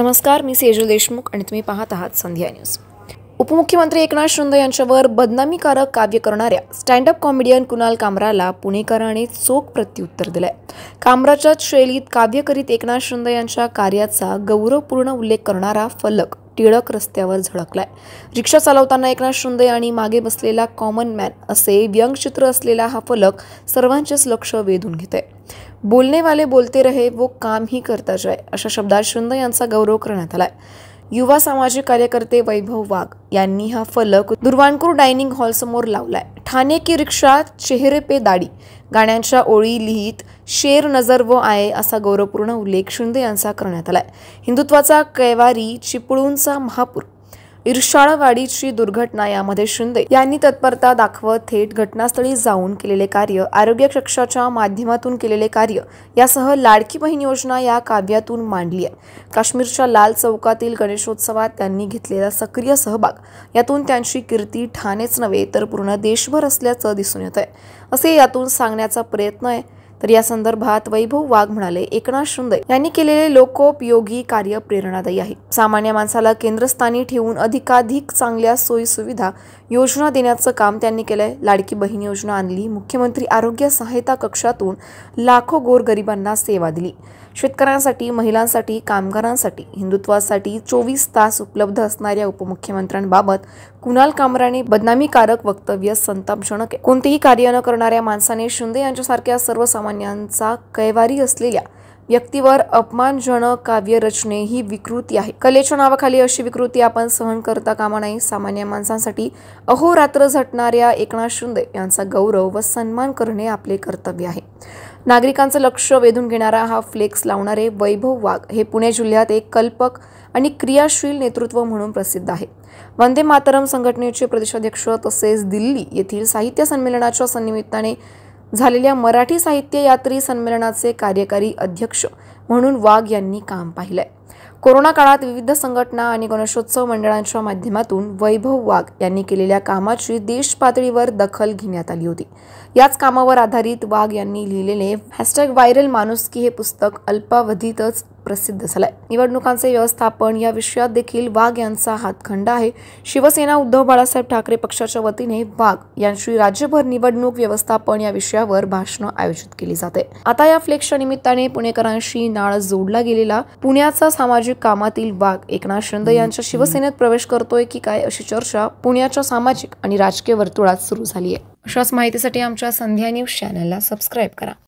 नमस्कार, मी सेजल देशमुख आणि तुम्ही पाहत आहात संध्या न्यूज। उपमुख्यमंत्री एकनाथ शिंदे यांच्यावर बदनामीकारक काव्य करणाऱ्या स्टँड अप कॉमेडियन कुणाल कामराला पुणेकरांनी चोख प्रत्युत्तर दिलंय। कामराच्या शैलीत काव्य करीत एकनाथ शिंदे यांच्या कार्याचा गौरवपूर्ण उल्लेख करणारा फलक टिळक रस्त्यावर झळकलाय। रिक्षा चालवताना एकनाथ शिंदे आणि मागे बसलेला कॉमन मॅन असे व्यंगचित्र असलेला हा फलक सर्वांचेच लक्ष वेधून घेतोय। बोलने वाले बोलते रहे, वो काम ही करता जाए अशा शब्दात शिंदे यांचा गौरव करण्यात आलाय। युवा सामाजिक कार्यकर्ते वैभव वाघ यांनी हा फलक दुर्वांकूर डायनिंग हॉल समोर लावलाय। ठाणे की रिक्षा, चेहरे पे दाढी गाण्यांच्या ओळी लिहित शेर नजर वो आए असा गौरवपूर्ण उल्लेख शिंदे यांचा करण्यात आलाय। हिंदुत्वाचा कैवारी, चिपळूणचा महापूर, इर्षाळवाडीची दुर्घटना यामध्ये शिंदे यांनी तत्परता दाखवत थेट घटनास्थळी जाऊन केलेले कार्य, आरोग्य कक्षाच्या माध्यमातून केलेले कार्य यासह लाडकी बहीण योजना या काव्यातून मांडली आहे। काश्मीरच्या लाल चौकातील गणेशोत्सवात त्यांनी घेतलेला सक्रिय सहभाग यातून त्यांची कीर्ती ठाणेच नव्हे तर पूर्ण देशभर असल्याचं दिसून येतंय असे यातून सांगण्याचा प्रयत्न आहे। तर या संदर्भात वैभव वाघ म्हणाले, एकनाथ शिंदे यांनी केलेले लोकोपयोगी कार्य प्रेरणादायी आहे। सामान्य माणसाला केंद्रस्थानी ठेवून अधिकाधिक चांगल्या सोयी सुविधा योजना देण्याचं काम त्यांनी केलंय। लाडकी बहीण योजना आणली, मुख्यमंत्री आरोग्य सहायता कक्षातून लाखो गोरगरिबांना सेवा दिली, शेतकऱ्यांसाठी, महिलांसाठी, कामगारांसाठी, हिंदुत्वासाठी 24 तास उपलब्ध असणाऱ्या उपमुख्यमंत्र्यांबाबत कुणाल कामराने बदनामीकारक वक्तव्य संतापजनक आहे। कोणतेही कार्य न करणाऱ्या माणसाने शिंदे यांच्यासारख्या सर्वसामान्यांचा कैवारी असलेल्या व्यक्तीवर अपमानजनक काव्य रचने ही विकृती आहे। कलेच्या नावाखाली अशी विकृती आपण सहन करता कामा नये। सामान्य माणसांसाठी अहोरात्र झटणाऱ्या एकनाथ शिंदे यांचा गौरव व सन्मान करणे आपले कर्तव्य आहे। नागरिकांचं लक्ष वेधून घेणारा हा फ्लेक्स लावणारे वैभव वाघ हे पुणे जिल्ह्यात एक कल्पक आणि क्रियाशील नेतृत्व म्हणून प्रसिद्ध आहे। वंदे मातरम संघटनेचे प्रदेशाध्यक्ष तसेच दिल्ली येथील साहित्य संमेलनाच्या निमित्ताने झालेल्या मराठी साहित्य यात्री संमेलनाचे कार्यकारी अध्यक्ष म्हणून वाघ यांनी काम पाहिलंय। कोरोना काळात विविध संघटना आणि गणेशोत्सव मंडळांच्या माध्यमातून वैभव वाघ यांनी केलेल्या कामाची देश पातळीवर दखल घेण्यात आली होती। याच कामावर आधारित वाघ यांनी लिहिलेले #व्हायरल माणुसकी हे पुस्तक अल्पावधीतच प्रसिद्ध झालंय। निवडणुकांचे व्यवस्थापन या विषयात देखील वाघ यांचा हातखंडा आहे। शिवसेना उद्धव बाळासाहेब ठाकरे पक्षाच्या वतीने वाघ यांची राज्यभर निवडणूक व्यवस्थापन या विषयावर भाषणं आयोजित केली जाते। आता या फ्लेक्सच्या निमित्ताने पुणेकरांशी नाळ जोडला गेलेला पुण्याचा सामाजिक कामातील वाघ एकनाथ शिंदे यांच्या शिवसेनेत प्रवेश करतोय की काय अशी चर्चा पुण्याच्या सामाजिक आणि राजकीय वर्तुळात सुरू झाली आहे। अशाच माहितीसाठी आमच्या संध्या न्यूज चॅनलला सबस्क्राईब करा।